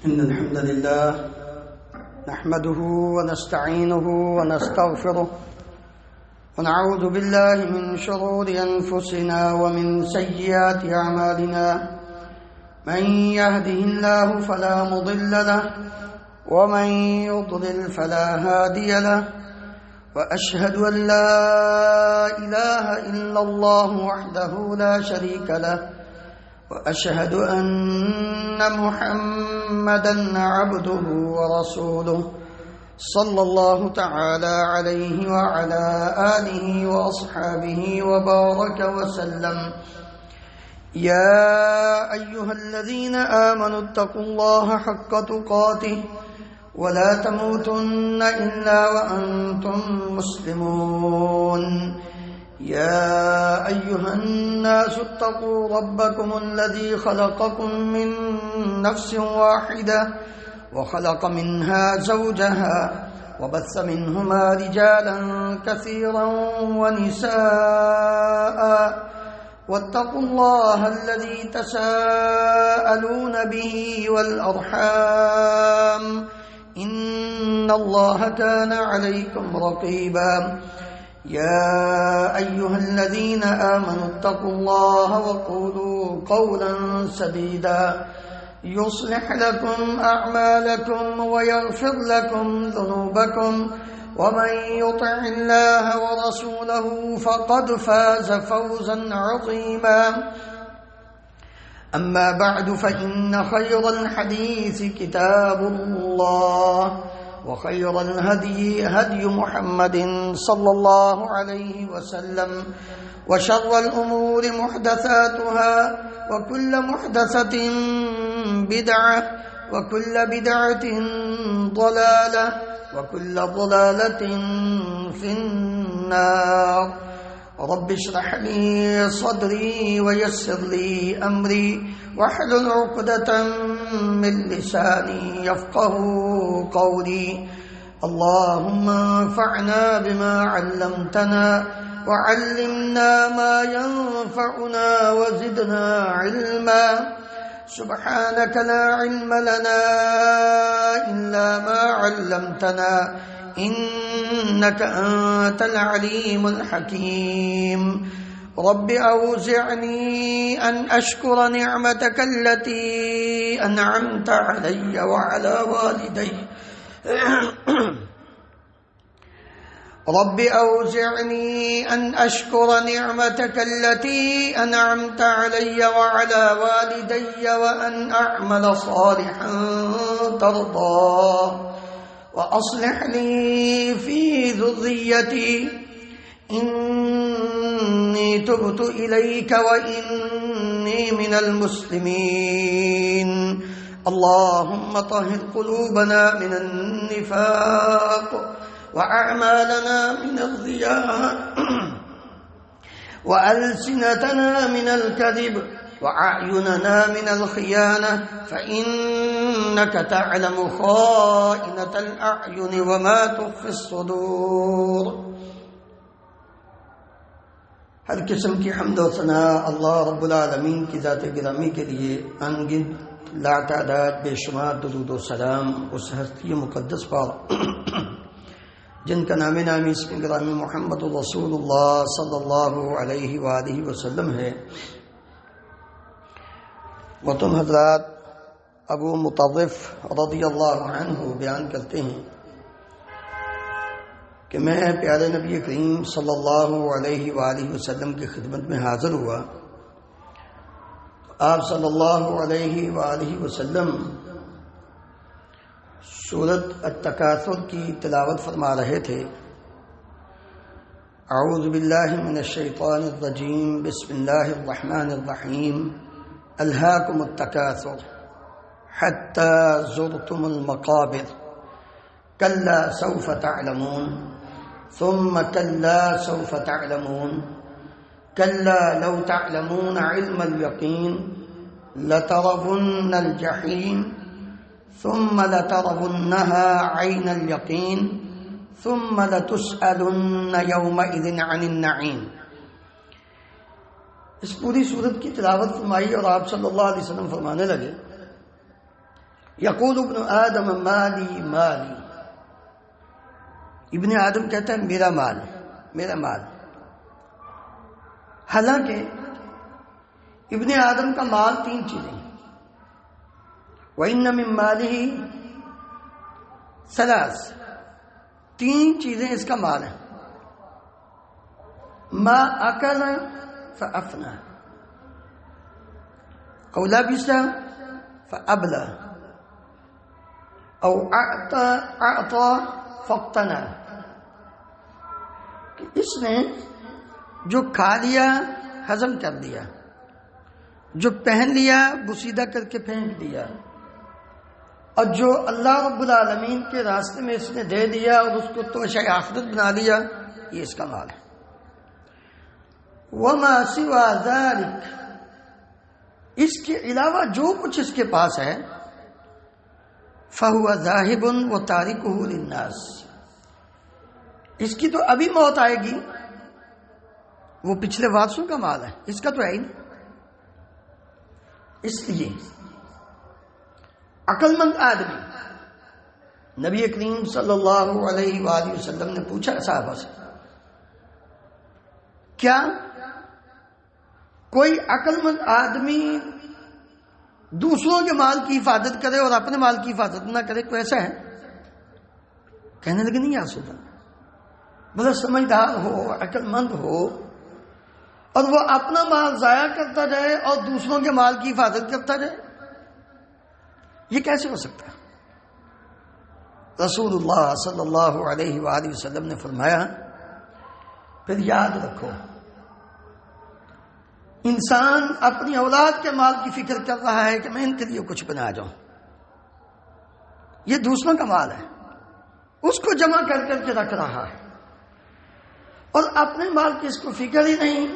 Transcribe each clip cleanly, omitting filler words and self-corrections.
إن الحمد لله نحمده ونستعينه ونستغفره ونعوذ بالله من شرور أنفسنا ومن سيئات أعمالنا من يهده الله فلا مضل له ومن يضلل فلا هادي له وأشهد أن لا إله إلا الله وحده لا شريك له وأشهد أن محمدًا عبده ورسوله صلى الله تعالى عليه وعلى آله وأصحابه وبارك وسلم. يا أيها الذين آمنوا اتقوا الله حق تقاته ولا تموتن إلا وأنتم مسلمون. يا أيها الناس اتقوا ربكم الذي خلقكم من نفس واحدة وخلق منها زوجها وبث منهما رجالا كثيرا ونساء واتقوا الله الذي تساءلون به والأرحام إن الله كان عليكم رقيبا. يا أيها الذين آمنوا اتقوا الله وقولوا قولا سديدا يصلح لكم أعمالكم ويغفر لكم ذنوبكم ومن يطع الله ورسوله فقد فاز فوزا عظيما. أما بعد فإن خير الحديث كتاب الله وخير الهدي هدي محمد صلى الله عليه وسلم وشر الأمور محدثاتها وكل محدثة بدعة وكل بدعة ضلالة وكل ضلالة في النار. رب اشرح لي صدري ويسر لي أمري واحلل عقدة من لساني يفقه قولي. اللهم انفعنا بما علمتنا وعلمنا ما ينفعنا وزدنا علما. سبحانك لا علم لنا إلا ما علمتنا إنك أنت العليم الحكيم. رب أوزعني أن أشكر نعمتك التي أنعمت علي وعلى والدي رب أوزعني أن أشكر نعمتك التي أنعمت علي وعلى والدي وأن أعمل صالحا ترضاه وأصلح لي في ذريتي إني تبت إليك وإني من المسلمين. اللهم طهر قلوبنا من النفاق وأعمالنا من الرياء وألسنتنا من الكذب وأعيننا من الخيانة فإنك تعلم خائنة الأعين وما تخفي الصدور. ہر قسم کی حمد و ثنا اللہ رب العالمین کی ذات گرامی کے لیے انگنت لا تعداد بے شمار درود و سلام اس ہستی مقدس پر جن کا نام نامی اسم گرامی محمد رسول اللہ صلی اللہ علیہ وآلہ وسلم ہے. وہ تم حضرات ابو مطرف رضی اللہ عنہ بیان کرتے ہیں کہ میں پیارے نبی کریم صلی اللہ علیہ وآلہ وسلم کی خدمت میں حاضر ہوا. آپ صلی اللہ علیہ وآلہ وسلم سورۃ التکاثر کی تلاوت فرما رہے تھے. اعوذ باللہ من الشیطان الرجیم بسم اللہ الرحمن الرحیم. الہاکم التکاثر حتی زرتم المقابر کلا سوف تعلمون ثم كلا سوف تعلمون كلا لو تعلمون علم اليقين لترون الجحيم ثم لترونها عين اليقين ثم لتسألن يومئذ عن النعيم. اس پوری سورت کی تلاوت فرمائی اور آپ صلی اللہ علیہ وسلم فرمانے لگے یقول ابن آدم مالی مالی، ابن آدم کہتا ہے میرا مال میرا مال، حالانکہ ابن آدم کا مال تین چیزیں ہیں۔ وَإِنَّ مِن مَالِهِ ثلاث، تین چیزیں اس کا مال ہے۔ ما اکل فافنى او لبس فابلى او اعطى فاقتنى، کہ اس نے جو کھا لیا ہضم کر دیا، جو پہن لیا بوسیدہ کر کے پھینک دیا، اور جو اللہ رب العالمین کے راستے میں اس نے دے دیا اور اس کو توشہ آخرت بنا لیا، یہ اس کا مال ہے۔ وما سوا ذلك، اس کے علاوہ جو کچھ اس کے پاس ہے، فهو ذاهب وتاركه للناس، اس کی تو ابھی موت آئے گی، وہ پچھلے وارثوں کا مال ہے، اس کا تو ہے ہی نہیں۔ اس لیے عقل مند آدمی، نبی کریم صلی اللہ علیہ وآلہ وسلم نے پوچھا صحابہ سے، کیا کوئی عقل مند آدمی دوسروں کے مال کی حفاظت کرے اور اپنے مال کی حفاظت نہ کرے؟ کوئی ایسا ہے؟ کہنے لگے نہیں، یا رسول اللہ، بڑا سمجھدار ہو، عقل مند ہو، اور وہ اپنا مال ضائع کرتا جائے اور دوسروں کے مال کی حفاظت کرتا جائے، یہ کیسے ہو سکتا ہے؟ رسول اللہ صلی اللہ علیہ وآلہ وسلم نے فرمایا، پھر یاد رکھو، انسان اپنی اولاد کے مال کی فکر کر رہا ہے کہ میں ان کے لیے کچھ بنا جاؤں، یہ دوسروں کا مال ہے، اس کو جمع کر کر کے رکھ رہا ہے، اور اپنے مال کی اس کو فکر ہی نہیں۔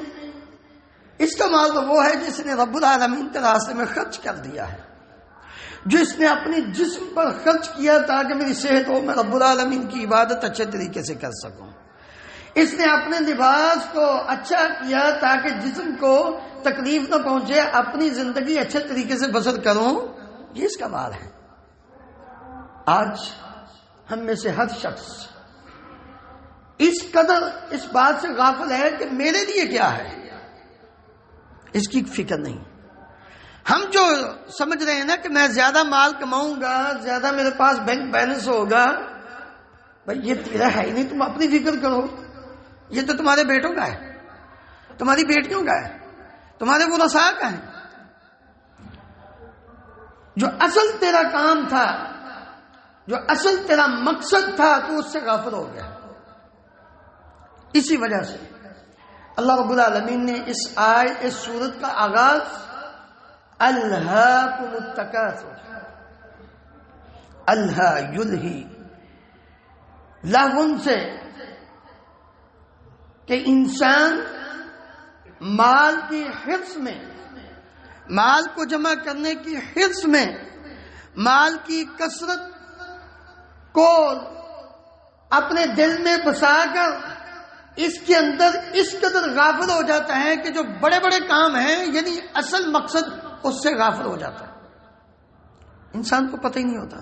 اس کا مال تو وہ ہے جس نے رب العالمین کے راستے میں خرچ کر دیا ہے، جو اس نے اپنی جسم پر خرچ کیا تاکہ میری صحت ہو، میں رب العالمین کی عبادت اچھے طریقے سے کر سکوں۔ اس نے اپنے لباس کو اچھا کیا تاکہ جسم کو تکلیف نہ پہنچے، اپنی زندگی اچھے طریقے سے بسر کروں، یہ اس کا مال ہے۔ آج ہم میں سے ہر شخص اس قدر اس بات سے غافل ہے کہ میرے لیے کیا ہے، اس کی فکر نہیں۔ ہم جو سمجھ رہے ہیں نا کہ میں زیادہ مال کماؤں گا، زیادہ میرے پاس بینک بیلنس ہوگا، بھائی یہ تیرا ہے ہی نہیں، تم اپنی فکر کرو، یہ تو تمہارے بیٹوں کا ہے، تمہاری بیٹیوں کا ہے، تمہارے ورثاء کا ہے۔ جو اصل تیرا کام تھا، جو اصل تیرا مقصد تھا، تو اس سے غافل ہو گیا۔ اسی وجہ سے اللہ رب العالمین نے اس سورت کا آغاز الہاکم التکاثر، الہا یلہی، لہون سے، کہ انسان مال کی حرص میں، مال کو جمع کرنے کی حرص میں، مال کی کثرت کو اپنے دل میں بسا کر اس کے اندر اس قدر غافل ہو جاتا ہے کہ جو بڑے بڑے کام ہیں، یعنی اصل مقصد، اس سے غافل ہو جاتا ہے۔ انسان کو پتہ ہی نہیں ہوتا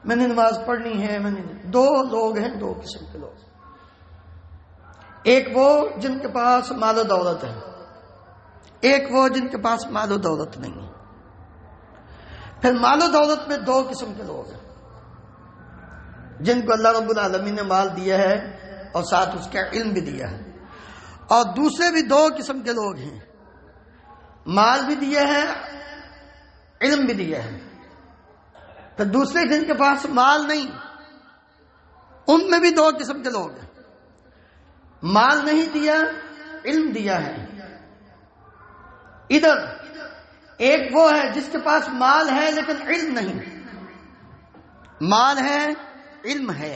میں نے نماز پڑھنی ہے، میں نے۔ دو لوگ ہیں، دو قسم کے لوگ، ایک وہ جن کے پاس مال و دولت ہے، ایک وہ جن کے پاس مال و دولت نہیں ہے۔ پھر مال و دولت میں دو قسم کے لوگ ہیں، جن کو اللہ رب العالمین نے مال دیا ہے اور ساتھ اس کا علم بھی دیا ہے، اور دوسرے بھی دو قسم کے لوگ ہیں، مال بھی دیا ہے، علم بھی دیا ہے۔ پھر دوسرے جن کے پاس مال نہیں، ان میں بھی دو قسم کے لوگ ہیں، مال نہیں دیا، علم دیا ہے۔ ادھر ایک وہ ہے جس کے پاس مال ہے لیکن علم نہیں، مال ہے علم ہے،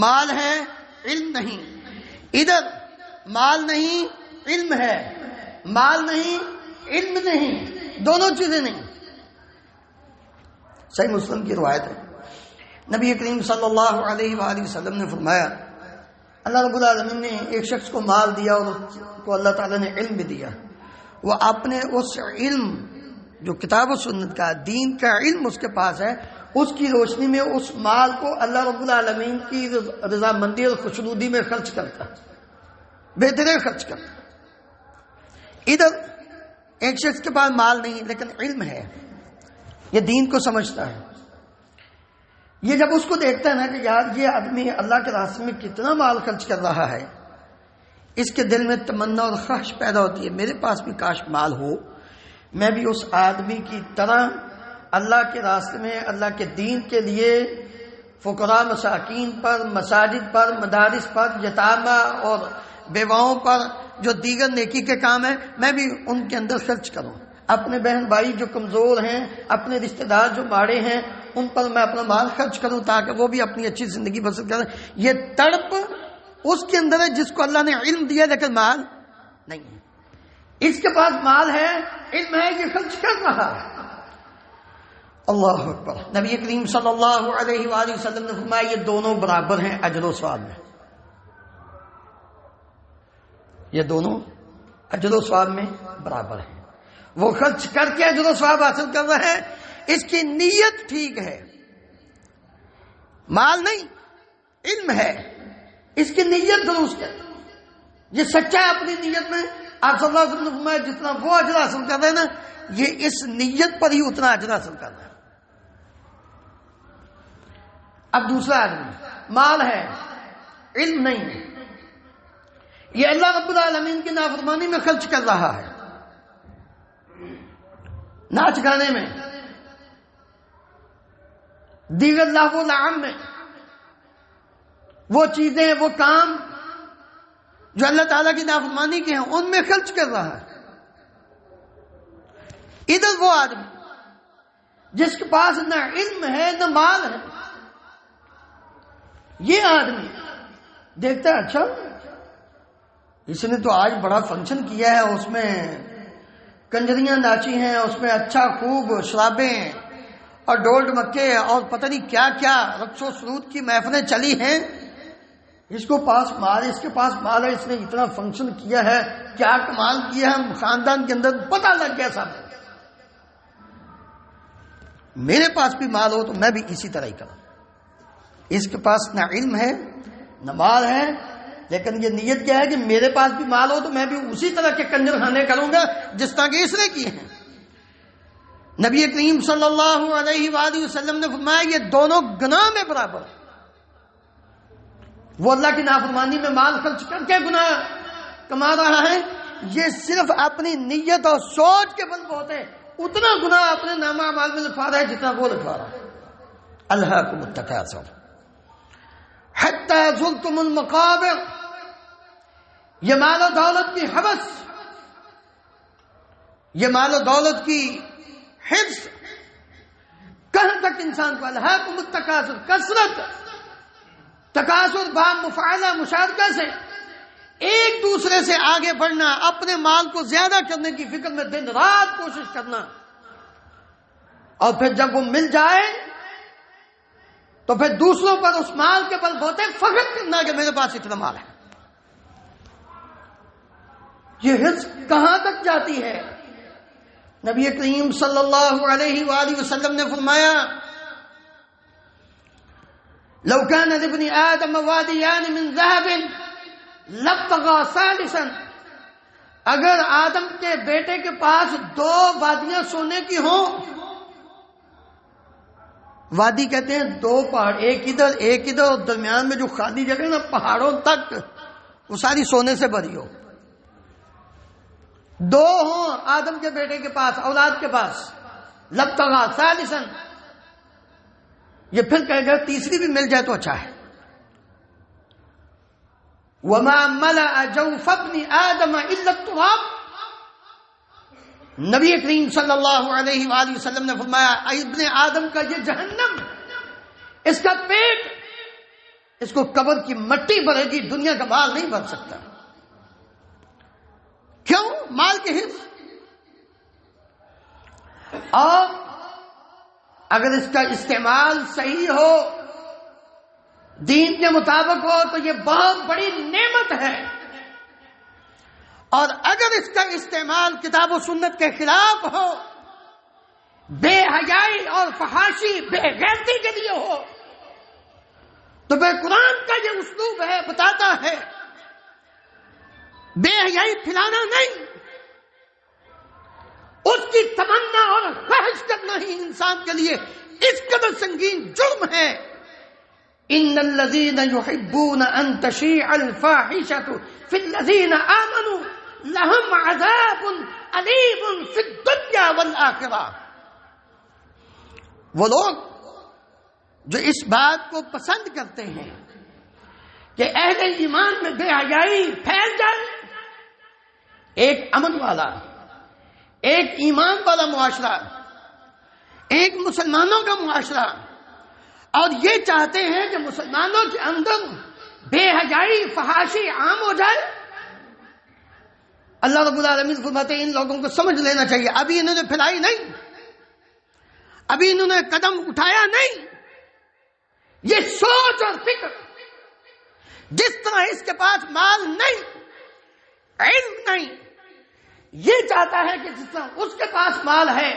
مال ہے علم نہیں۔ ادھر مال نہیں علم ہے، مال نہیں علم نہیں، دونوں چیزیں نہیں۔ صحیح مسلم کی روایت ہے، نبی کریم صلی اللہ علیہ وآلہ وسلم نے فرمایا، اللہ رب العالمین نے ایک شخص کو مال دیا اور اس کو اللہ تعالیٰ نے علم بھی دیا، وہ اپنے اس علم جو کتاب و سنت کا دین کا علم اس کے پاس ہے، اس کی روشنی میں اس مال کو اللہ رب العالمین کی رضامندی اور خوشنودی میں خرچ کرتا ہے، بہترین خرچ کرتا ہے۔ ادھر ایک شخص کے پاس مال نہیں لیکن علم ہے، یہ دین کو سمجھتا ہے، یہ جب اس کو دیکھتا ہے نا کہ یار یہ آدمی اللہ کے راستے میں کتنا مال خرچ کر رہا ہے، اس کے دل میں تمنا اور خواہش پیدا ہوتی ہے میرے پاس بھی کاش مال ہو، میں بھی اس آدمی کی طرح اللہ کے راستے میں اللہ کے دین کے لیے فقراء مساکین پر، مساجد پر، مدارس پر، یتامہ اور بیواؤں پر جو دیگر نیکی کے کام ہیں میں بھی ان کے اندر خرچ کروں، اپنے بہن بھائی جو کمزور ہیں، اپنے رشتہ دار جو ماڑے ہیں ان پر میں اپنا مال خرچ کروں تاکہ وہ بھی اپنی اچھی زندگی بسر کریں۔ یہ تڑپ اس کے اندر ہے جس کو اللہ نے علم دیا لیکن مال نہیں ہے۔ اس کے پاس مال ہے، علم ہے، یہ خرچ کر رہا ہے۔ اللہ اکبر۔ نبی کریم صلی اللہ علیہ وآلہ وسلم نے فرمایا یہ دونوں برابر ہیں اجر و ثواب میں، یہ دونوں اجر و ثواب میں برابر ہیں۔ وہ خرچ کر کے اجر و ثواب حاصل کر رہا ہے، اس کی نیت ٹھیک ہے، مال نہیں علم ہے، اس کی نیت درست ہے، یہ سچا ہے اپنی نیت میں۔ آپ صلی اللہ علیہ وسلم نے فرمایا جتنا وہ اجر حاصل کر رہے ہیں نا، یہ اس نیت پر ہی اتنا اجر حاصل کر رہا ہے۔ اب دوسرا آدمی مال ہے، علم نہیں ہے، یہ اللہ رب العالمین کی نافرمانی میں خرچ کر رہا ہے، ناچ گانے میں، دیگر لہو و لعب میں، وہ چیزیں، وہ کام جو اللہ تعالیٰ کی نافرمانی کے ہیں ان میں خرچ کر رہا ہے۔ ادھر وہ آدمی جس کے پاس نہ علم ہے نہ مال ہے، یہ آدمی دیکھتا ہے اچھا اس نے تو آج بڑا فنکشن کیا ہے، اس میں کنجریاں ناچی ہیں، اس میں اچھا خوب شرابیں اور ڈول ڈمکے اور پتہ نہیں کیا کیا رقص و سرود کی محفلیں چلی ہیں، اس کو پاس مال، اس کے پاس مال ہے، اس نے اتنا فنکشن کیا ہے، کیا کمال کیا ہے، خاندان کے اندر پتہ لگ گیا سب۔ میرے پاس بھی مال ہو تو میں بھی اسی طرح ہی کروں۔ اس کے پاس نہ علم ہے نہ مال ہے، لیکن یہ نیت کیا ہے کہ میرے پاس بھی مال ہو تو میں بھی اسی طرح کے کنجر خانے کروں گا جس طرح کے اس نے کیے ہیں۔ نبی کریم صلی اللہ علیہ وآلہ وسلم نے فرمایا یہ دونوں گناہ میں برابر ہیں۔ وہ اللہ کی نافرمانی میں مال خرچ کر کے گناہ کما رہا ہے، یہ صرف اپنی نیت اور سوچ کے بل بوتے اتنا گناہ اپنے نامہ اعمال میں لکھوا رہا ہے جتنا وہ لکھوا رہا ہے۔ الہاکم التکاثر حتی زرتم المقابر، یہ مال و دولت کی حوث، یہ مال و دولت کی حفظ کہاں تک انسان کو، الہاکم التکاثر، کثرت، تکاثر باب مفاعلہ مشارکہ سے ایک دوسرے سے آگے بڑھنا، اپنے مال کو زیادہ کرنے کی فکر میں دن رات کوشش کرنا، اور پھر جب وہ مل جائے تو پھر دوسروں پر اس مال کے بل بوتے فخر کرنا کہ میرے پاس اتنا مال ہے۔ یہ حرص کہاں تک جاتی ہے؟ نبی کریم صلی اللہ علیہ وآلہ وسلم نے فرمایا لو كان لابن آدم واديان من ذهب لابتغى ثالثا، اگر آدم کے بیٹے کے پاس دو وادیاں سونے کی ہوں، وادی کہتے ہیں دو پہاڑ، ایک ادھر اور درمیان میں جو خالی جگہ نا پہاڑوں تک وہ ساری سونے سے بھری ہو، دو ہوں آدم کے بیٹے کے پاس، اولاد کے پاس، لابتغى ثالثا، یہ پھر کہے گا تیسری بھی مل جائے تو اچھا ہے۔ وما ملأ جوف ابن آدم الا التراب، نبی کریم صلی اللہ علیہ وآلہ وسلم نے فرمایا ابن آدم کا یہ جہنم، اس کا پیٹ، اس کو قبر کی مٹی بھرے گی، دنیا کا مال نہیں بھر سکتا۔ کیوں؟ مال کے حفظ۔ اور اگر اس کا استعمال صحیح ہو، دین کے مطابق ہو تو یہ بہت بڑی نعمت ہے، اور اگر اس کا استعمال کتاب و سنت کے خلاف ہو بے حیائی اور فحاشی بے غیرتی کے لیے ہو تو بے قرآن کا یہ اسلوب ہے، بتاتا ہے بے حیائی پھیلانا نہیں، اس کی تمنا اور خواہش کرنا ہی انسان کے لیے اس قدر سنگین جرم ہے۔ ان الذين يحبون ان تشيع الفاحشة في الذين آمنوا لهم عذاب أليم في الدنيا والآخرة۔ وہ لوگ جو اس بات کو پسند کرتے ہیں کہ اہل ایمان میں بے حیائی پھیل جائے، ایک امن والا، ایک ایمان والا معاشرہ، ایک مسلمانوں کا معاشرہ، اور یہ چاہتے ہیں کہ مسلمانوں کے اندر بے حیائی فحاشی عام ہو جائے۔ اللہ رب العالمین فرماتے ہیں ان لوگوں کو سمجھ لینا چاہیے، ابھی انہوں نے پھیلائی نہیں، ابھی انہوں نے قدم اٹھایا نہیں۔ یہ سوچ اور فکر، جس طرح اس کے پاس مال نہیں، علم نہیں، یہ چاہتا ہے کہ جس طرح اس کے پاس مال ہے،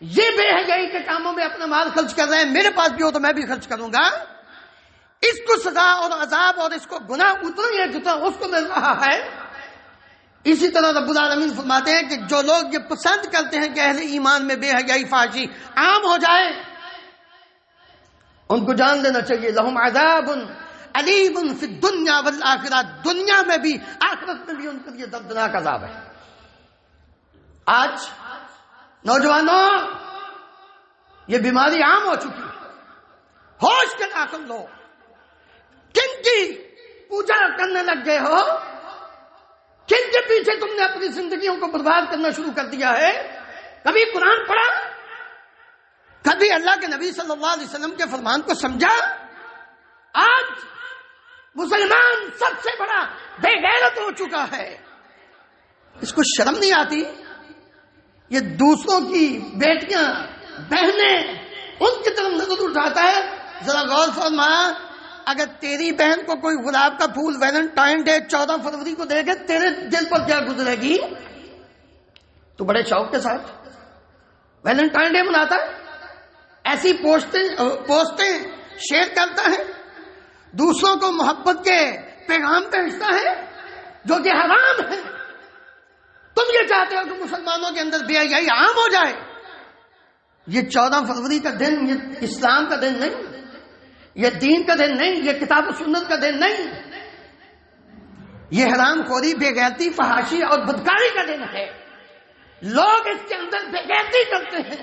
یہ بے حیائی کے کاموں میں اپنا مال خرچ کر رہے ہیں، میرے پاس بھی ہو تو میں بھی خرچ کروں گا، اس کو سزا اور عذاب اور اس کو گناہ اتنا ہی ہے جتنا اس کو مل رہا ہے۔ اسی طرح رب العالمین فرماتے ہیں کہ جو لوگ یہ پسند کرتے ہیں کہ اہل ایمان میں بے حیائی فحاشی عام ہو جائے، ان کو جان لینا چاہیے لہم عذاب علیم فی الدنیا والآخرہ، دنیا میں بھی آخرت میں بھی ان کے لیے دردناک عذاب ہے۔ آج نوجوانوں یہ بیماری عام ہو چکی، ہوش کے ناخن لو، کن کی پوجا کرنے لگ گئے ہو، کن کے پیچھے تم نے اپنی زندگیوں کو برباد کرنا شروع کر دیا ہے؟ کبھی قرآن پڑھا؟ کبھی اللہ کے نبی صلی اللہ علیہ وسلم کے فرمان کو سمجھا؟ آج مسلمان سب سے بڑا بے غیرت ہو چکا ہے، اس کو شرم نہیں آتی؟ یہ دوسروں کی بیٹیاں بہنیں ان کی طرف نظر اٹھاتا ہے، ذرا غور فرما، اگر تیری بہن کو کوئی گلاب کا پھول ویلنٹائن ڈے 14 فروری کو دے گے، تیرے دل پر کیا گزرے گی؟ تو بڑے شوق کے ساتھ ویلنٹائن ڈے مناتا ہے، ایسی پوسٹیں شیئر کرتا ہے، دوسروں کو محبت کے پیغام بھیجتا ہے جو کہ حرام ہے۔ تم یہ چاہتے ہو کہ مسلمانوں کے اندر بے حیائی عام ہو جائے؟ یہ 14 فروری کا دن یہ اسلام کا دن نہیں، یہ دین کا دن نہیں، یہ کتاب و سنت کا دن نہیں، یہ حرام خوری، بے غیرتی، فحاشی اور بدکاری کا دن ہے۔ لوگ اس کے اندر بے غیرتی کرتے ہیں،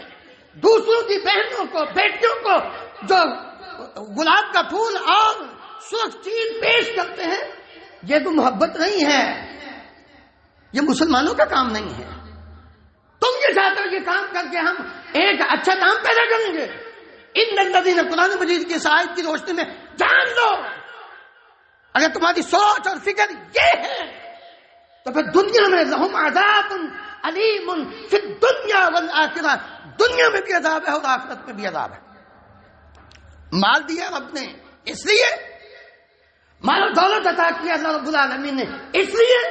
دوسروں کی بہنوں کو، بیٹیوں کو جو گلاب کا پھول اور سرخ چیز پیش کرتے ہیں، یہ تو محبت نہیں ہے، یہ مسلمانوں کا کام نہیں ہے۔ تم یہ چاہتے ہو یہ کام کر کے ہم ایک اچھا نام پیدا کریں گے؟ ان الذین، قرآن مجید کی اس آیت کی روشنی میں جان لو، اگر تمہاری سوچ اور فکر یہ ہے تو پھر دنیا میں لہم عذاب علیم فی الدنیا والآخرہ، دنیا میں بھی عذاب ہے اور آخرت میں بھی عذاب ہے۔ مال دیا رب نے اس لیے، مال و دولت عطا کیا اللہ رب العالمین نے اس لیے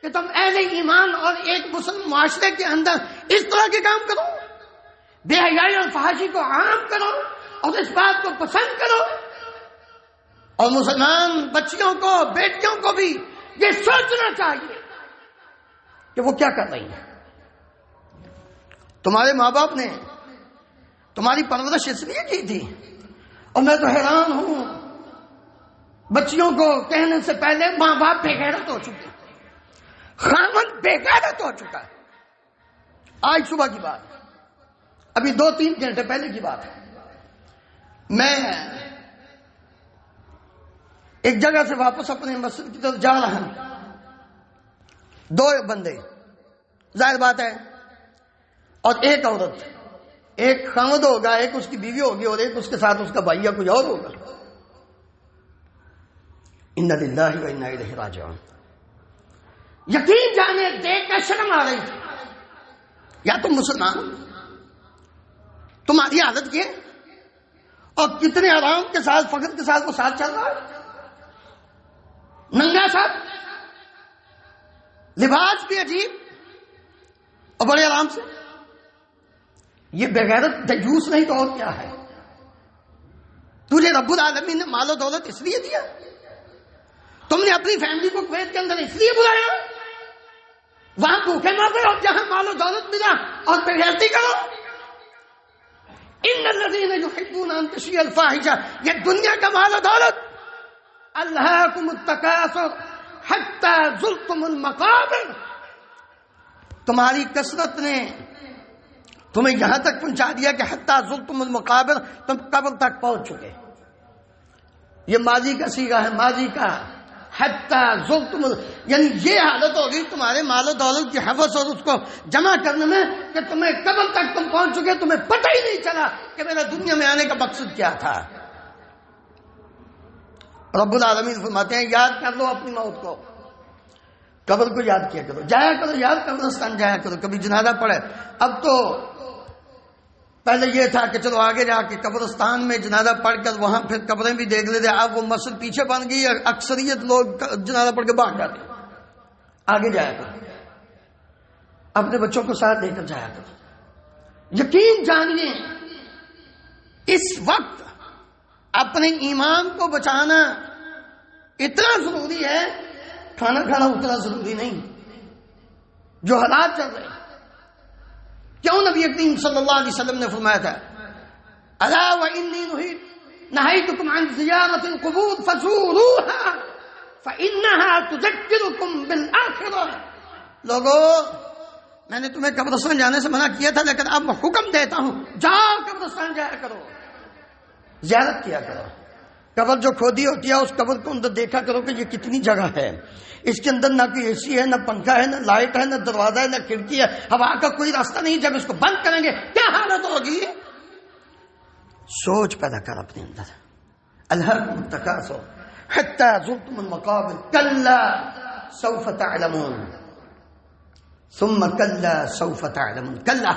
کہ تم اہل ایمان اور ایک مسلم معاشرے کے اندر اس طرح کے کام کرو، بے حیائی اور فحاشی کو عام کرو اور اس بات کو پسند کرو، اور مسلمان بچیوں کو، بیٹیوں کو بھی یہ سوچنا چاہیے کہ وہ کیا کر رہی ہیں۔ تمہارے ماں باپ نے تمہاری پرورش اس لیے کی تھی، اور میں تو حیران ہوں، بچیوں کو کہنے سے پہلے ماں باپ بے غیرت ہو چکے، خاوند بے غیرت ہو چکا ہے۔ آج صبح کی بات، ابھی 2-3 گھنٹے پہلے کی بات ہے، میں ایک جگہ سے واپس اپنے مسجد کی طرف جا رہا ہوں، 2 بندے، ظاہر بات ہے، اور ایک عورت، ایک خاوند ہوگا، ایک اس کی بیوی ہوگی، اور ایک اس کے ساتھ اس کا بھائی یا کوئی اور ہوگا۔ انا للہ و انا الیہ راجعون۔ یقین جانے دیکھ کر شرم آ رہی تھی، یا تم مسلمان، تمہاری عادت یہ، اور کتنے آرام کے ساتھ، فخر کے ساتھ وہ ساتھ چل رہا ہے، ننگا ساتھ، لباس بھی عجیب اور بڑے آرام سے۔ یہ بغیرت دیوس نہیں تو اور کیا ہے؟ تجھے رب العالمین نے مال و دولت اس لیے دیا؟ تم نے اپنی فیملی کو کویت کے اندر اس لیے بلایا وہاں بھوکے مر رہے ہو جہاں مال و دولت ملا اور بغیرتی کرو؟ ان الذین یحبون ان تشیع الفاحشہ، یہ دنیا کا مال و دولت، الہاکم التکاثر حتی زرتم المقابر، تمہاری کثرت نے تمہیں یہاں تک پہنچا دیا کہ حتی زرتم المقابر، تم قبر تک پہنچ چکے. یہ ماضی کا صیغہ ہے، ماضی کا. حتی زرتم، یعنی یہ حالت ہوگی تمہارے مال و دولت کی حوث اور اس کو جمع کرنے میں کہ تمہیں قبر تک تم پہنچ چکے، تمہیں پتہ ہی نہیں چلا کہ میرا دنیا میں آنے کا مقصد کیا تھا. رب العالمین فرماتے ہیں یاد کر لو اپنی موت کو، قبر کو یاد کیا کرو، جایا کرو یاد، قبرستان جایا کرو، کبھی جنازہ پڑے. اب تو پہلے یہ تھا کہ چلو آگے جا کے قبرستان میں جنازہ پڑھ کر وہاں پھر قبریں بھی دیکھ لیتے، اب وہ مسجد پیچھے بن گئی، اکثریت لوگ جنازہ پڑھ کے بھاگ جاتے. آگے جایا کرو، اپنے بچوں کو ساتھ لے کر جایا کرو. یقین جانیے اس وقت اپنے ایمان کو بچانا اتنا ضروری ہے، کھانا کھانا اتنا ضروری نہیں. جو حالات چل رہے ہیں، کیوں نبی کریم صلی اللہ علیہ وسلم نے فرمایا تھا الا وانی نہیتکم عن زیارت القبور فزوروها فانها تذکرکم بالآخرہ. لوگو میں نے تمہیں قبرستان جانے سے منع کیا تھا، لیکن اب میں حکم دیتا ہوں جاؤ قبرستان جایا کرو، زیارت کیا کرو. قبر جو کھودی ہوتی ہے اس قبر کو اندر دیکھا کرو کہ یہ کتنی جگہ ہے، اس کے اندر نہ کوئی اے سی ہے، نہ پنکھا ہے، نہ لائٹ ہے، نہ دروازہ ہے، نہ کھڑکی ہے، ہوا کا کوئی راستہ نہیں. جب اس کو بند کریں گے کیا حالت ہوگی؟ سوچ پیدا کر اپنے اندر. الہاکم التکاثر حتی زرتم المقابر کلا سوف تعلمون ثم کلا سوف تعلمون. کلا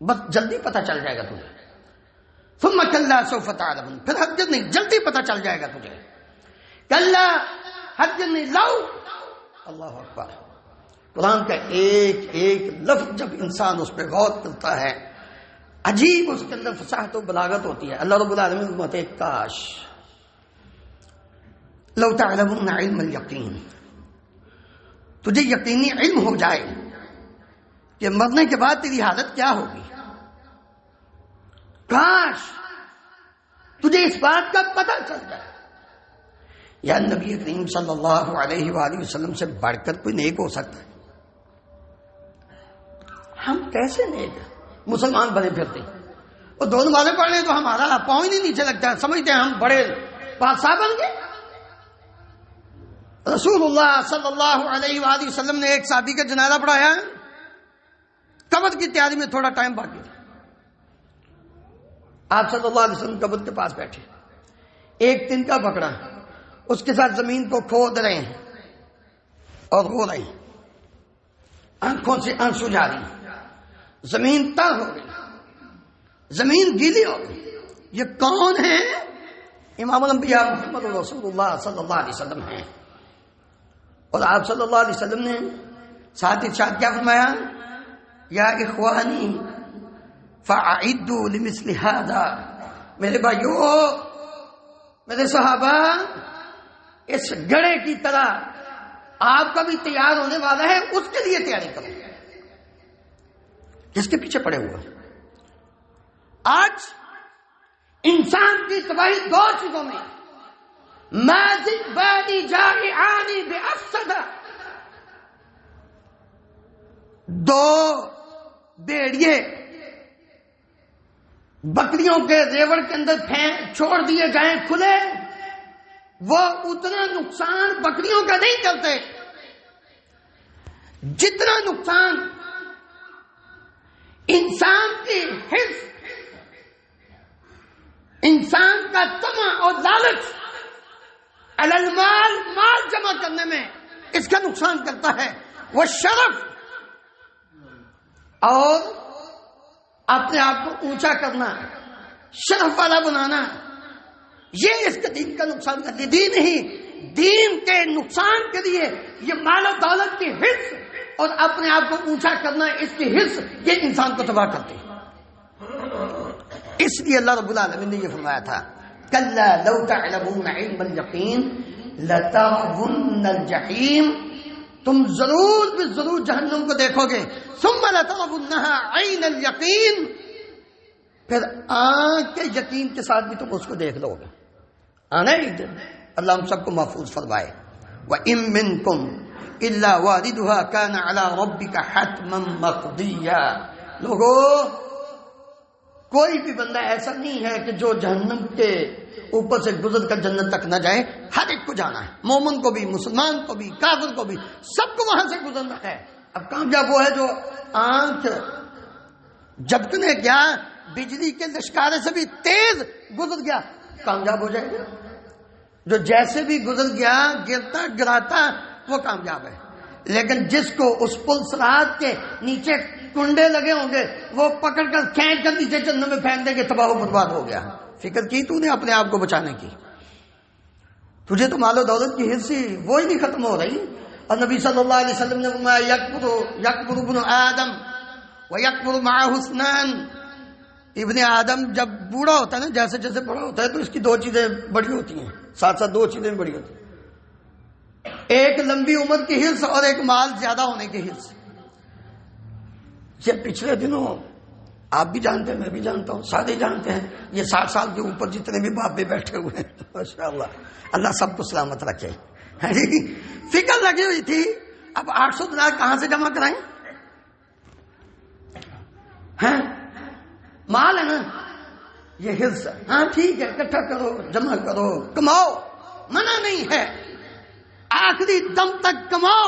بس جلدی پتہ چل جائے گا تجھے، ثم کلا سوف تعلمون، پھر ہرگز نہیں، جلدی پتہ چل جائے گا تجھے. کلا ہرگز نہیں، لو. اللہ اکبر. قرآن کا ایک ایک لفظ جب انسان اس پہ غور کرتا ہے عجیب اس کے اندر فصاحت و بلاغت ہوتی ہے. اللہ رب العالمین فرماتے ہیں کاش لو تعلمون علم الیقین، تجھے یقینی علم ہو جائے کہ مرنے کے بعد تیری حالت کیا ہوگی. کاش تجھے اس بات کا پتہ چل جائے. یا نبی کریم صلی اللہ علیہ وآلہ وسلم سے بڑھ کر کوئی نیک ہو سکتا ہے؟ ہم کیسے نیک ہیں؟ مسلمان بنے پھرتے اور دو نمازیں پڑھ لیں تو ہمارا پاؤں ہی نہیں نیچے لگتا ہے، سمجھتے ہیں ہم بڑے بادشاہ بن گئے. رسول اللہ صلی اللہ علیہ وآلہ وسلم نے ایک صحابی کا جنازہ پڑھایا، قبر کی تیاری میں تھوڑا ٹائم باقی تھا. آپ صلی اللہ علیہ وسلم قبر کے پاس بیٹھے، ایک تنکا پکڑا، اس کے ساتھ زمین کو کھود رہے ہیں اور رو رہے ہیں، آنکھوں سے آنسو جاری، زمین تر ہو گئی، زمین گیلی ہو گئی. یہ کون ہے؟ امام الانبیاء محمد رسول اللہ صلی اللہ علیہ وسلم ہیں. اور آپ صلی اللہ علیہ وسلم نے ساتھ ارشاد کیا فرمایا؟ یا اخوانی فاعدوا لمثل هذا، میرے بھائیو، میرے صحابہ، اس گڑھے کی طرح آپ کا بھی تیار ہونے والا ہے، اس کے لیے تیاری کرو. جس کے پیچھے پڑے ہوئے آج انسان کی تباہی دو چیزوں میں، مازن بادی جائعانی بافسد، دو بیڑیے بکریوں کے ریوڑ کے اندر چھوڑ دیے جائیں کھلے، وہ اتنا نقصان بکریوں کا نہیں کرتے جتنا نقصان انسان کی حرص، انسان کا طمع اور لالچ علی المال، مال جمع کرنے میں اس کا نقصان کرتا ہے. وہ شرف اور اپنے آپ کو اونچا کرنا، شرف والا بنانا، یہ اس کے دین کا نقصان کرتی. دین ہی دین کے نقصان کے لیے یہ مال و دولت کی حرص اور اپنے آپ کو اونچا کرنا، اس کی حرص، یہ انسان کو تباہ کرتی ہے۔ اس لیے اللہ رب العالمین نے یہ فرمایا تھا کلا لو تعلمون علم الیقین لترون الجحیم، تم ضرور بھی ضرور جہنم کو دیکھو گے، ثم لترونها عین الیقین، پھر آنکھ کے یقین کے ساتھ بھی تم اس کو دیکھ لو گے۔ آنا ہی دن اللہ ہم سب کو محفوظ فرمائے۔ وَإِن مِّنكُمْ إِلَّا وَارِدُهَا كَانَ عَلَىٰ رَبِّكَ حَتْمًا مَّقْضِيًّا، لوگو کوئی بھی بندہ ایسا نہیں ہے کہ جو جہنم کے اوپر سے گزر کر جنت تک نہ جائے، ہر ایک کو جانا ہے، مومن کو بھی، مسلمان کو بھی، کافر کو بھی، سب کو وہاں سے گزرنا ہے۔ اب کامیاب وہ ہے جو آنکھ جھپکنے گیا، بجلی کے لشکارے سے بھی تیز گزر گیا، کامیاب ہو جائے گا۔ جو جیسے بھی گزر گیا گرتا گراتا وہ کامیاب ہے، لیکن جس کو اس پل صراط کے نیچے کنڈے لگے ہوں گے وہ پکڑ کر کھینچ کر نیچے جہنم میں پھینک دیں گے، تباہ و برباد ہو گیا۔ فکر کی تو نے اپنے آپ کو بچانے کی؟ تجھے تو مال و دولت کی حرصی وہی نہیں ختم ہو رہی۔ اور نبی صلی اللہ علیہ وسلم نے فرمایا یکبر ابن آدم ویکبر معہ اثنان، ابن آدم جب بوڑھا ہوتا ہے نا، جیسے جیسے بڑا ہوتا ہے تو اس کی دو چیزیں بڑی ہوتی ہیں، ساتھ ساتھ دو چیزیں بڑی ہوتی ہیں، ایک لمبی عمر کی حرص اور ایک مال زیادہ ہونے کی حرص۔ یہ پچھلے دنوں آپ بھی جانتے ہیں، میں بھی جانتا ہوں، سارے جانتے ہیں، یہ 60 سال کے اوپر جتنے بھی باپ بھی بیٹھے ہوئے ہیں، ماشاءاللہ اللہ سب کو سلامت رکھے۔ فکر لگی ہوئی تھی اب 800 دینار کہاں سے جمع کرائیں؟ ہیں مال ہے نا، یہ حرص ہے، ہاں ٹھیک ہے، اکٹھا کرو، جمع کرو، کماؤ، منع نہیں ہے، آخری دم تک کماؤ،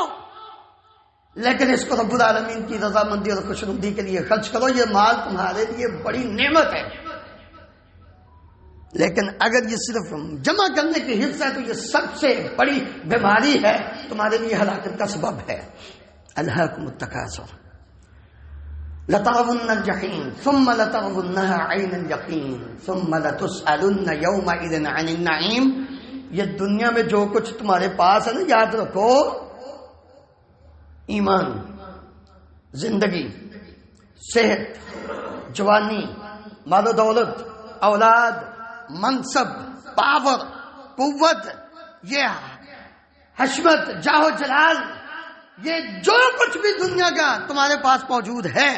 لیکن اس کو رب العالمین کی رضامندی اور خوشنودی کے لیے خرچ کرو۔ یہ مال تمہارے لیے بڑی نعمت ہے، لیکن اگر یہ صرف جمع کرنے کی حرص ہے تو یہ سب سے بڑی بیماری ہے، تمہارے لیے ہلاکت کا سبب ہے۔ الہاکم التکاثر لترون الجحیم ثم لترونها عین الیقین ثم لتسألن یومئذ عن النعیم، یہ دنیا میں جو کچھ تمہارے پاس ہے نا، یاد رکھو، ایمان، زندگی، صحت، جوانی، مال و دولت، اولاد، منصب، پاور، قوت، یہ حشمت، جاہ و جلال، یہ جو کچھ بھی دنیا کا تمہارے پاس موجود ہے،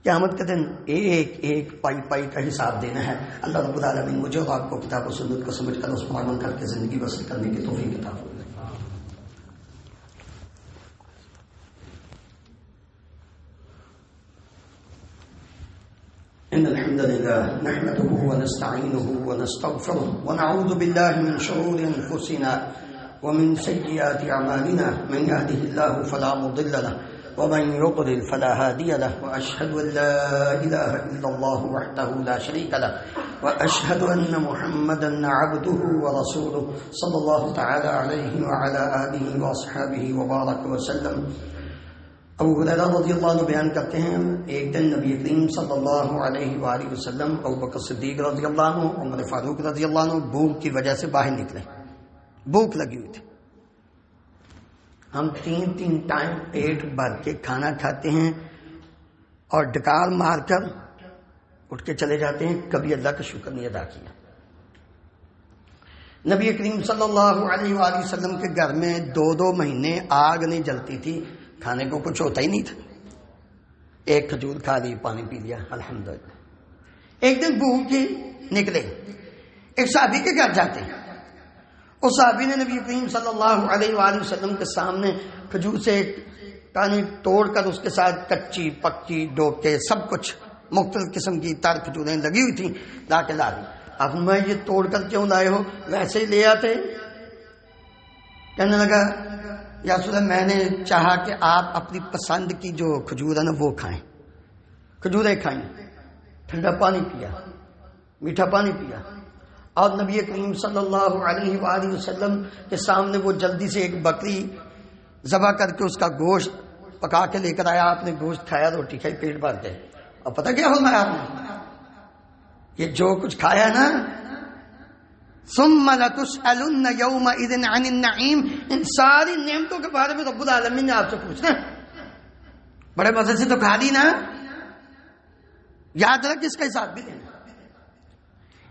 قیامت کے دن ایک ایک پائی پائی کا حساب دینا ہے۔ اللہ رب العالمین مجھے اور آپ کو کتاب و سنت کو سمجھ کر اس پر عمل کر کے زندگی بسر کرنے کی توفیق عطا فرمائے۔ إن الحمد لله نحمده ونستعينه ونستغفره ونعوذ بالله من شرور أنفسنا ومن سيئات أعمالنا، من يهده الله فلا مضل له ومن يضلل فلا هادي له، وأشهد أن لا إله إلا الله وحده لا شريك له، وأشهد أن محمدا عبده ورسوله صلى الله تعالى عليه وعلى آله وأصحابه وبارك وسلم۔ ابو ہریرہ رضی اللہ عنہ بیان کرتے ہیں ایک دن نبی کریم صلی اللہ علیہ وآلہ وسلم، ابو بکر صدیق رضی اللہ عنہ، عمر فاروق رضی اللہ عنہ بھوک کی وجہ سے باہر نکلے، بھوک لگی ہوئی تھی۔ ہم 3 ٹائم پیٹ بھر کے کھانا کھاتے ہیں اور ڈکار مار کر اٹھ کے چلے جاتے ہیں، کبھی اللہ کا شکر نہیں ادا کیا۔ نبی کریم صلی اللہ علیہ وآلہ وسلم کے گھر میں 2 مہینے آگ نہیں جلتی تھی، کھانے کو کچھ ہوتا ہی نہیں تھا، ایک کھجور کھا لی، پانی پی لیا، الحمدللہ۔ ایک دن بھوک کی نکلے، ایک صحابی کے گھر جاتے ہیں، اس صحابی نے نبی کریم صلی اللہ علیہ وآلہ وسلم کے سامنے کھجور سے پانی توڑ کر اس کے ساتھ کچی پکی ڈوکے سب کچھ مختلف قسم کی تر کھجوریں لگی ہوئی تھیں لا کے لا دی۔ اب میں یہ توڑ کر کیوں لائے ہو؟ ویسے ہی لے آتے۔ کہنے لگا یا رسول اللہ، میں نے چاہا کہ آپ اپنی پسند کی جو کھجور ہے نا وہ کھائیں، کھجوریں کھائیں، ٹھنڈا پانی پیا، میٹھا پانی پیا، اور نبی کریم صلی اللہ علیہ وآلہ وسلم کے سامنے وہ جلدی سے ایک بکری ذبح کر کے اس کا گوشت پکا کے لے کر آیا۔ آپ نے گوشت کھایا، روٹی کھائی، پیٹ بھر گئے۔ اور پتہ کیا فرمایا آپ نے؟ یہ جو کچھ کھایا نا ثم لتسألن یومئذ عن النعیم، ان ساری نعمتوں کے بارے میں رب العالمین نے آپ سے پوچھنا ہے۔ بڑے مزے سے تو کھا لی نا، یاد رکھ اس کا حساب بھی دینا۔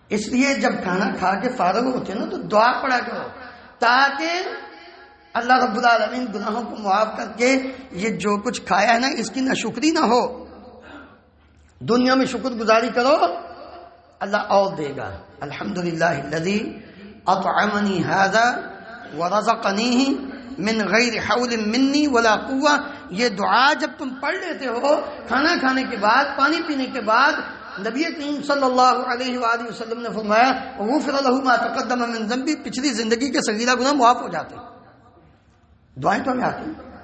اس لیے جب کھانا کھا کے فارغ ہوتے ہیں نا تو دعا پڑا کرو، تاکہ اللہ رب العالمین گناہوں کو معاف کر کے یہ جو کچھ کھایا ہے نا اس کی ناشکری نہ ہو۔ دنیا میں شکر گزاری کرو، اللہ اور دے گا۔ الحمدللہ الذی اطعمنی ھذا ورزقنیہ من غیر حول منی ولا قوہ، یہ دعا جب تم پڑھ لیتے ہو کھانا کھانے کے بعد، پانی پینے کے بعد، نبی کریم صلی اللہ علیہ وآلہ وسلم نے فرمایا غفر لہ ما تقدم من ذنبی، پچھلی زندگی کے صغیرہ گناہ معاف ہو جاتے ہیں۔ دعائیں تو ہمیں آتی ہیں۔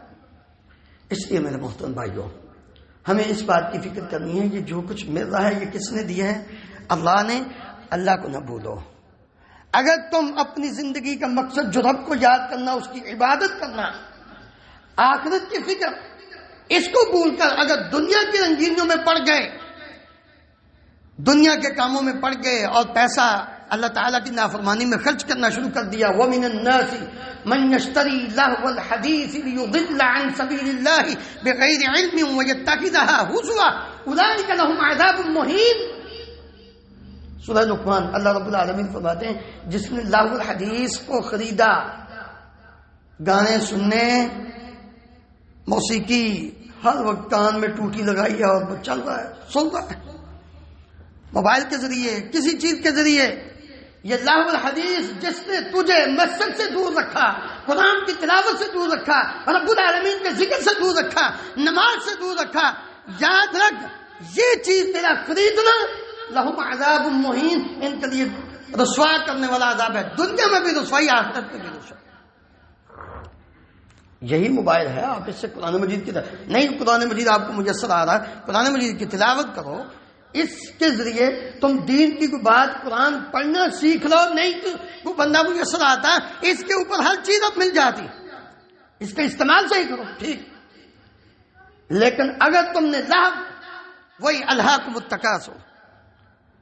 اس لیے میرے محترم بھائیوں، ہمیں اس بات کی فکر کرنی ہے کہ جو کچھ مل رہا ہے یہ کس نے دیا ہے؟ اللہ نے۔ اللہ کو نہ بھولو۔ اگر تم اپنی زندگی کا مقصد جو رب کو یاد کرنا، اس کی عبادت کرنا، آخرت کی فکر، اس کو بھول کر اگر دنیا کی رنگینیوں میں پڑ گئے، دنیا کے کاموں میں پڑ گئے اور پیسہ اللہ تعالیٰ کی نافرمانی میں خرچ کرنا شروع کر دیا، وَمِنَ النَّاسِ مَن يَشْتَرِي لَهْوَ الْحَدِيثِ لِيُضِلَّ عَن سَبِيلِ اللَّهِ بِغَيْرِ عِلْمٍ وَيَتَّخِذَهَا هُزُوًا أُولَٰئِكَ لَهُمْ عَذَابٌ مُّهِينٌ۔ سورہ لقمان اللہ رب العالمین فرماتے ہیں جس نے لہو الحدیث کو خریدا، گانے سننے، موسیقی، ہر وقت کان میں ٹوٹی لگائی ہے اور وہ چل رہا ہے، سن رہا ہے موبائل کے ذریعے، کسی چیز کے ذریعے، یہ لہو الحدیث جس نے تجھے مسجد سے دور رکھا، قرآن کی تلاوت سے دور رکھا، رب العالمین کے ذکر سے دور رکھا، نماز سے دور رکھا، یاد رکھ یہ چیز تیرا خریدنا لہم عذاب مہین، ان کے لیے رسوا کرنے والا عذاب ہے، دنیا میں بھی رسوائی، آخرت میں بھی رسوائی۔ یہی موبائل ہے، آپ اس سے قرآن مجید کی نہیں، قرآن مجید آپ کو میسر آ رہا ہے، قرآن مجید کی تلاوت کرو، اس کے ذریعے تم دین کی کوئی بات قرآن پڑھنا سیکھ لو، نہیں تو وہ بندہ میسر آتا ہے اس کے اوپر ہر چیز اب مل جاتی، اس کا استعمال صحیح کرو، ٹھیک۔ لیکن اگر تم نے لہو، وہی الہاکم التکاثر،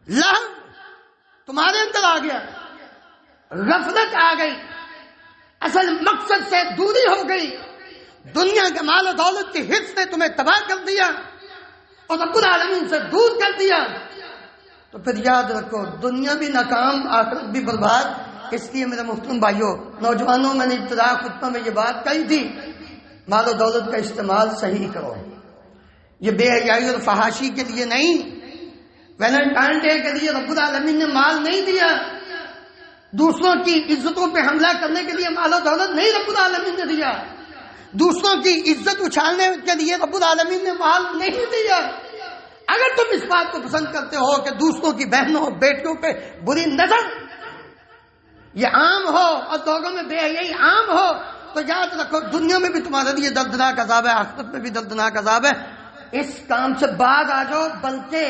لہو تمہارے اندر آ گیا، غفلت آ گئی، اصل مقصد سے دوری ہو گئی، دنیا کے مال و دولت کی حرص نے تمہیں تباہ کر دیا اور رب العالمین سے دور کر دیا، تو پھر یاد رکھو دنیا بھی ناکام، آخرت بھی برباد۔ اس لیے میرے محترم بھائیوں، نوجوانوں، میں نے ابتدا خطبہ میں یہ بات کہی تھی، مال و دولت کا استعمال صحیح کرو، یہ بے حیائی اور فحاشی کے لیے نہیں، ویلنٹائن ڈے کے لیے رب العالمین نے مال نہیں دیا، دوسروں کی عزتوں پہ حملہ کرنے کے لیے مال و دولت نہیں رب العالمین نے دیا، دوسروں کی عزت اچھالنے کے لیے رب العالمین نے مال نہیں دیا۔ اگر تم اس بات کو پسند کرتے ہو کہ دوسروں کی بہنوں بیٹیوں پہ بری نظر یہ عام ہو اور لوگوں میں بے حیائی عام ہو، تو یاد رکھو دنیا میں بھی تمہارے لیے دردناک عذاب ہے، آخرت میں بھی دردناک عذاب ہے۔ اس کام سے باز آ جاؤ، بلکہ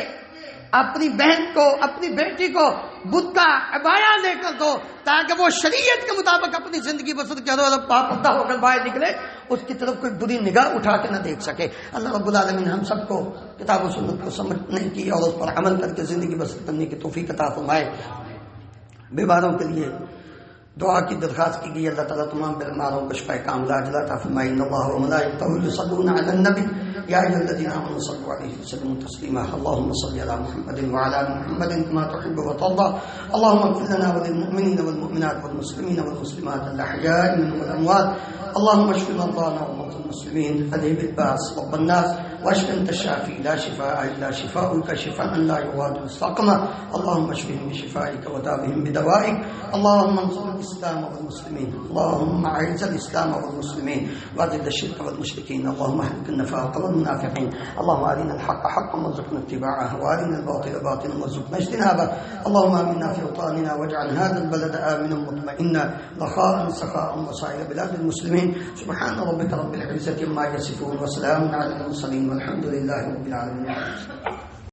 اپنی بہن کو، اپنی بیٹی کو بدھ کا عبایا لے کر دو، تاکہ وہ شریعت کے مطابق اپنی زندگی بسر کرو اور پاپردہ ہو کر باہر نکلے، اس کی طرف کوئی بری نگاہ اٹھا کے نہ دیکھ سکے۔ اللہ رب العالمین ہم سب کو کتاب و سنت کو سمجھنے کی اور اس پر عمل کر کے زندگی بسر کرنے کی توفیق عطا فرمائے۔ بیماروں کے لیے دعا کی درخواست کی گئی، اللہ تعالیٰ تمام بیماروں کو شفا کاملہ عاجلہ عطا فرمائے۔ ان اللہ و ملائکتہ یصلون علی النبی یا ایھا الذین آمنوا صلوا علیہ وسلموا تسلیما۔ اللهم صل علی محمد وعلی محمد كما تحب وترضى۔ اللهم اغفر لنا وللمؤمنین والمؤمنات والمسلمین والمسلمات الاحیاء منهم والاموات۔ اللهم اشف مرضانا ومرضى المسلمين، اذهب الباس رب الناس واشف انت الشافي لا شفاء الا شفاؤك شفاء لا يغادر سقما۔ اللهم اشفهم بشفائك وداوهم بدوائك۔ اللهم انصر الاسلام والمسلمين، اللهم اعز الاسلام والمسلمين واذل الشرك والمشركين، اللهم اهلك النفاق والمنافقين، اللهم ارنا الحق حقا وارزقنا اتباعه وارنا الباطل باطلا وارزقنا اجتنابه، اللهم امنا في اوطاننا واجعل هذا البلد امنا مطمئنا رخاء سخاء وسائر بلاد المسلمين۔ سبحان ربك رب العزة عما يصفون وسلام على المرسلين والحمد لله رب العالمين۔